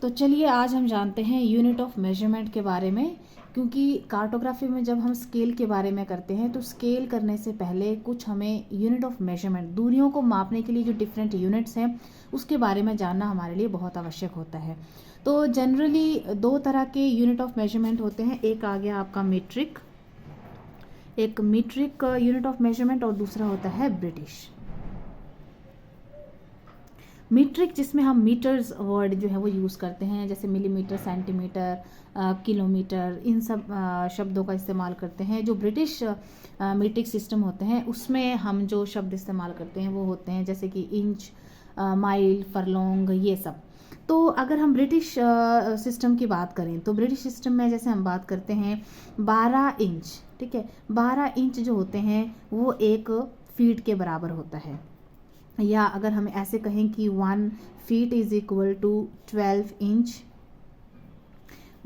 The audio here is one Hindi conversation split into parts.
तो चलिए आज हम जानते हैं यूनिट ऑफ मेजरमेंट के बारे में। क्योंकि कार्टोग्राफी में जब हम स्केल के बारे में करते हैं तो स्केल करने से पहले कुछ हमें यूनिट ऑफ मेजरमेंट, दूरियों को मापने के लिए जो डिफरेंट यूनिट्स हैं उसके बारे में जानना हमारे लिए बहुत आवश्यक होता है। तो जनरली दो तरह के यूनिट ऑफ मेजरमेंट होते हैं। एक आ गया आपका मीट्रिक, एक मीट्रिक यूनिट ऑफ मेजरमेंट, और दूसरा होता है ब्रिटिश। मीट्रिक जिसमें हम मीटर्स वर्ड जो है वो यूज़ करते हैं, जैसे मिलीमीटर, सेंटीमीटर, किलोमीटर, इन सब शब्दों का इस्तेमाल करते हैं। जो ब्रिटिश मीट्रिक सिस्टम होते हैं उसमें हम जो शब्द इस्तेमाल करते हैं वो होते हैं जैसे कि इंच, माइल, फरलोंग, ये सब। तो अगर हम ब्रिटिश सिस्टम की बात करें तो ब्रिटिश सिस्टम में जैसे हम बात करते हैं 12 इंच, ठीक है, 12 इंच जो होते हैं वो एक फीट के बराबर होता है। या अगर हम ऐसे कहें कि 1 feet is equal to 12 inch,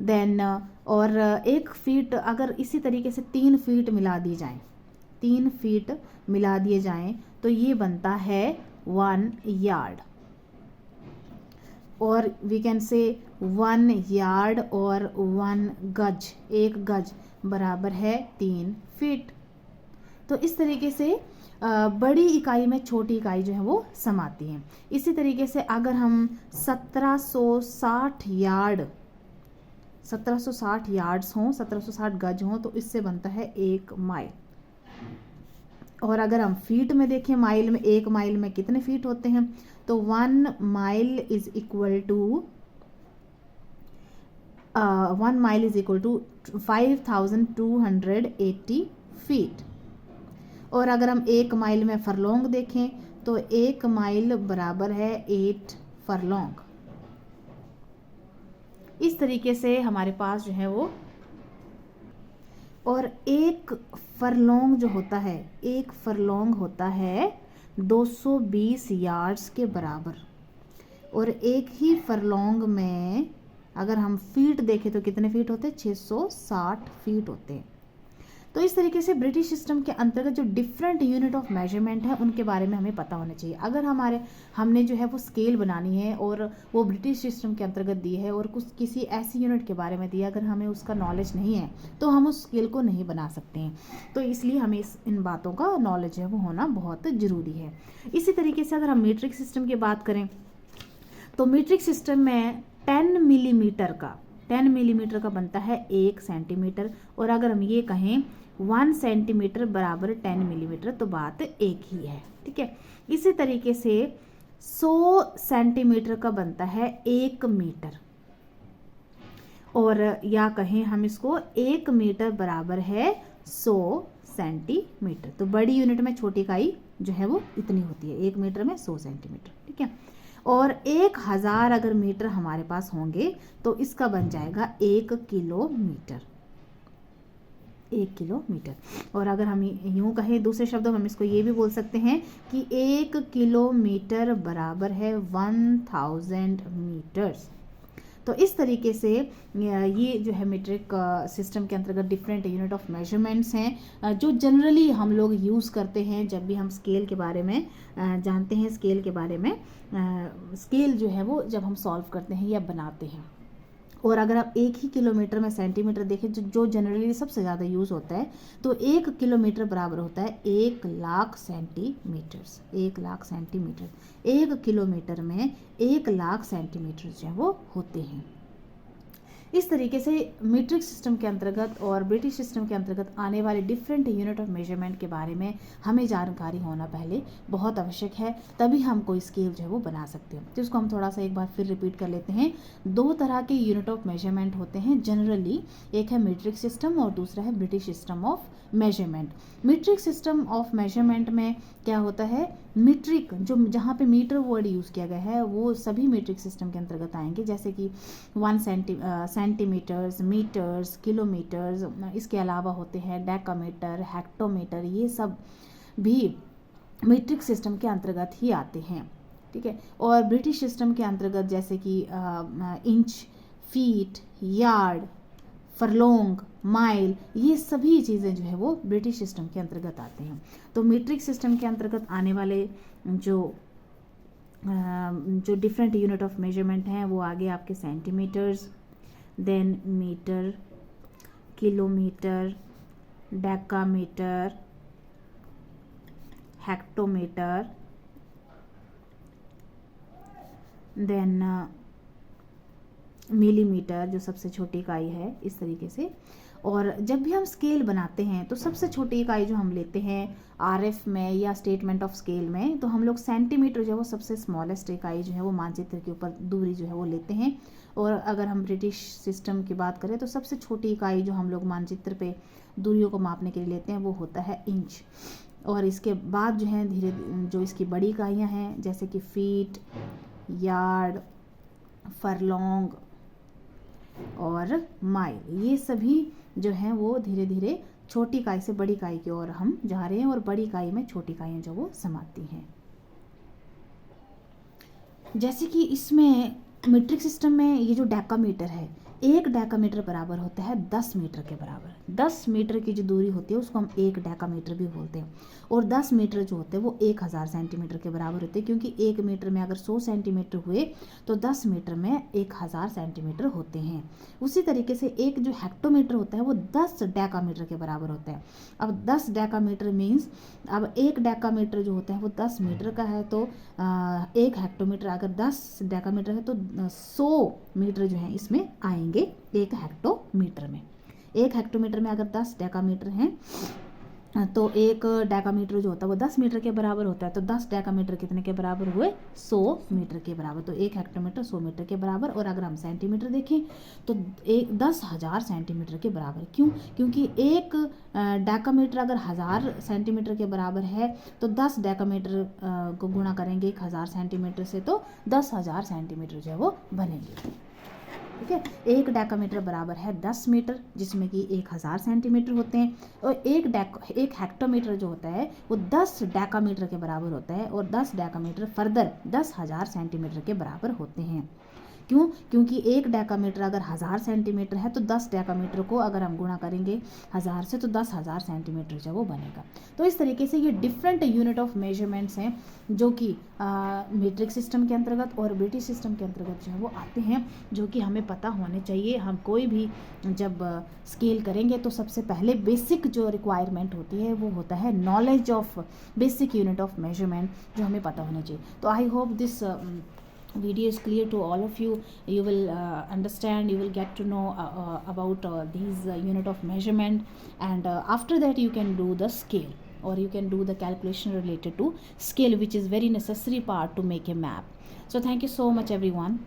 then और एक फीट अगर इसी तरीके से 3 फीट मिला दी जाएं, 3 फीट मिला दिए जाएं तो ये बनता है 1 यार्ड। और वी कैन से 1 यार्ड और 1 गज, एक गज बराबर है 3 फीट। तो इस तरीके से बड़ी इकाई में छोटी इकाई जो है वो समाती है। इसी तरीके से अगर हम 1760 यार्ड्स हों, 1760 गज हों तो इससे बनता है 1 माइल। और अगर हम फीट में देखें, माइल में, 1 माइल में कितने फीट होते हैं, तो 1 mile is equal to 5280 feet. और अगर हम 1 माइल में फरलोंग देखें तो 1 माइल बराबर है 8 फरलोंग। इस तरीके से हमारे पास जो है वो, और एक फरलोंग जो होता है, एक फरलोंग होता है 220 यार्ड्स के बराबर। और एक ही फरलोंग में अगर हम फीट देखें तो कितने फीट होते हैं, 660 फीट होते हैं। तो इस तरीके से ब्रिटिश सिस्टम के अंतर्गत जो डिफरेंट यूनिट ऑफ मेजरमेंट है उनके बारे में हमें पता होना चाहिए। अगर हमने जो है वो स्केल बनानी है और वो ब्रिटिश सिस्टम के अंतर्गत दी है और कुछ किसी ऐसी यूनिट के बारे में दिया, अगर हमें उसका नॉलेज नहीं है तो हम उस स्केल को नहीं बना सकते हैं। तो इसलिए हमें इन बातों का नॉलेज है वो होना बहुत ज़रूरी है। इसी तरीके से अगर हम मीट्रिक सिस्टम की बात करें तो मीट्रिक सिस्टम में 10 मिलीमीटर का बनता है 1 सेंटीमीटर। और अगर हम ये कहें 1 सेंटीमीटर बराबर 10 मिलीमीटर तो बात एक ही है, ठीक है। इसी तरीके से 100 सेंटीमीटर का बनता है 1 मीटर। और या कहें हम इसको 1 मीटर बराबर है 100 सेंटीमीटर। तो बड़ी यूनिट में छोटी इकाई जो है वो इतनी होती है, 1 मीटर में 100 सेंटीमीटर, ठीक है। और 1000 अगर मीटर हमारे पास होंगे तो इसका बन जाएगा 1 किलोमीटर, 1 किलोमीटर। और अगर हम यूं कहें दूसरे शब्दों में हम इसको ये भी बोल सकते हैं कि 1 किलोमीटर बराबर है 1000 मीटर्स। तो इस तरीके से ये जो है मीट्रिक सिस्टम के अंतर्गत डिफरेंट यूनिट ऑफ मेजरमेंट्स हैं जो जनरली हम लोग यूज़ करते हैं जब भी हम स्केल के बारे में जानते हैं। स्केल के बारे में स्केल जो है वो जब हम सॉल्व करते हैं या बनाते हैं। और अगर आप 1 ही किलोमीटर में सेंटीमीटर देखें जो जनरली सबसे ज़्यादा यूज़ होता है, तो 1 किलोमीटर बराबर होता है 1 lakh centimeters, 1 lakh centimeter. 1 kilometer में 1 लाख सेंटीमीटर जो है वो होते हैं। इस तरीके से मीट्रिक सिस्टम के अंतर्गत और ब्रिटिश सिस्टम के अंतर्गत आने वाले डिफरेंट यूनिट ऑफ मेजरमेंट के बारे में हमें जानकारी होना पहले बहुत आवश्यक है, तभी हम कोई स्केल जो है वो बना सकते हैं। तो इसको हम थोड़ा सा एक बार फिर रिपीट कर लेते हैं। 2 तरह के यूनिट ऑफ मेजरमेंट होते हैं जनरली, एक है मीट्रिक सिस्टम और दूसरा है British system of measurement. Metric system of measurement में क्या होता है, मीट्रिक जो जहाँ पे मीटर वर्ड यूज़ किया गया है वो सभी मीट्रिक सिस्टम के अंतर्गत आएंगे, जैसे कि 1 सेंटीमीटर्स, मीटर्स, किलोमीटर्स। इसके अलावा होते हैं डेकामीटर, हेक्टोमीटर, ये सब भी मीट्रिक सिस्टम के अंतर्गत ही आते हैं, ठीक है। और ब्रिटिश सिस्टम के अंतर्गत जैसे कि inch, feet, yard, furlong, mile, ये सभी चीज़ें जो है वो ब्रिटिश सिस्टम के अंतर्गत आते हैं। तो मीट्रिक सिस्टम के अंतर्गत आने वाले जो जो डिफरेंट यूनिट ऑफ मेजरमेंट हैं वो आगे आपके centimeters, then meter, kilometer, decameter, hectometer, then millimeter जो सबसे छोटी इकाई है, इस तरीके से। और जब भी हम स्केल बनाते हैं तो सबसे छोटी इकाई जो हम लेते हैं आरएफ में या स्टेटमेंट ऑफ स्केल में, तो हम लोग सेंटीमीटर जो है वो सबसे स्मॉलेस्ट इकाई जो है वो मानचित्र के ऊपर दूरी जो है वो लेते हैं। और अगर हम ब्रिटिश सिस्टम की बात करें तो सबसे छोटी इकाई जो हम लोग मानचित्र पे दूरियों को मापने के लिए लेते हैं वो होता है इंच। और इसके बाद जो है धीरे जो इसकी बड़ी इकाइयाँ हैं जैसे कि फीट, यार्ड, फरलोंग और माइल, ये सभी जो हैं वो धीरे धीरे छोटी इकाई से बड़ी इकाई की ओर हम जा रहे हैं और बड़ी इकाई में छोटी इकाइयाँ जो वो समाती हैं। जैसे कि इसमें मीट्रिक सिस्टम में ये जो डेकामीटर है, एक डेकामीटर बराबर होता है 10 मीटर के बराबर। 10 मीटर की जो दूरी होती है उसको हम एक डेकामीटर भी बोलते हैं। और 10 मीटर जो होते हैं वो 1000 सेंटीमीटर के बराबर होते हैं, क्योंकि 1 मीटर में अगर 100 सेंटीमीटर हुए तो 10 मीटर में 1000 सेंटीमीटर होते हैं। उसी तरीके से एक जो हेक्टोमीटर होता है वो 10 डेकामीटर के बराबर होता है। अब 10 डेकामीटर मीन्स अब एक डेकामीटर जो होता है वो 10 मीटर का है, तो एक हेक्टोमीटर अगर 10 डेकामीटर है तो 100 मीटर जो है इसमें आएंगे एक हेक्टोमीटर में। एक हेक्टोमीटर में अगर 10 डेकामीटर हैं तो एक डेकामीटर जो होता है वो 10 मीटर के बराबर होता है। तो 10 डेकामीटर कितने के बराबर हुए? 100 मीटर के बराबर। तो एक हेक्टोमीटर 100 मीटर के बराबर। और अगर हम सेंटीमीटर देखें तो 10,000 सेंटीमीटर के बराबर। क्यों? क्योंकि एक डेकामीटर अगर 1000 सेंटीमीटर के बराबर है तो 10 डेकामीटर को गुणा करेंगे 1000 सेंटीमीटर से तो 10,000 सेंटीमीटर जो है वो बनेंगे। ठीक है, एक डेकामीटर बराबर है 10 मीटर, जिसमें कि 1000 सेंटीमीटर होते हैं। और एक हेक्टोमीटर जो होता है वो 10 डेकामीटर के बराबर होता है। और 10 डेकामीटर फर्दर 10,000 सेंटीमीटर के बराबर होते हैं। क्यों? क्योंकि एक डेकामीटर अगर 1000 सेंटीमीटर है तो 10 डेकामीटर को अगर हम गुणा करेंगे 1000 से तो 10,000 सेंटीमीटर जो वो बनेगा। तो इस तरीके से ये डिफरेंट यूनिट ऑफ मेजरमेंट्स हैं जो कि मीट्रिक सिस्टम के अंतर्गत और ब्रिटिश सिस्टम के अंतर्गत जो है वो आते हैं, जो कि हमें पता होने चाहिए। हम कोई भी जब स्केल करेंगे तो सबसे पहले बेसिक जो रिक्वायरमेंट होती है वो होता है knowledge of basic unit of measurement, जो हमें पता होना चाहिए। तो I hope this video is clear to all of you. You will understand, you will get to know about these unit of measurement, and after that you can do the scale, or you can do the calculation related to scale, which is very necessary part to make a map. So thank you so much everyone.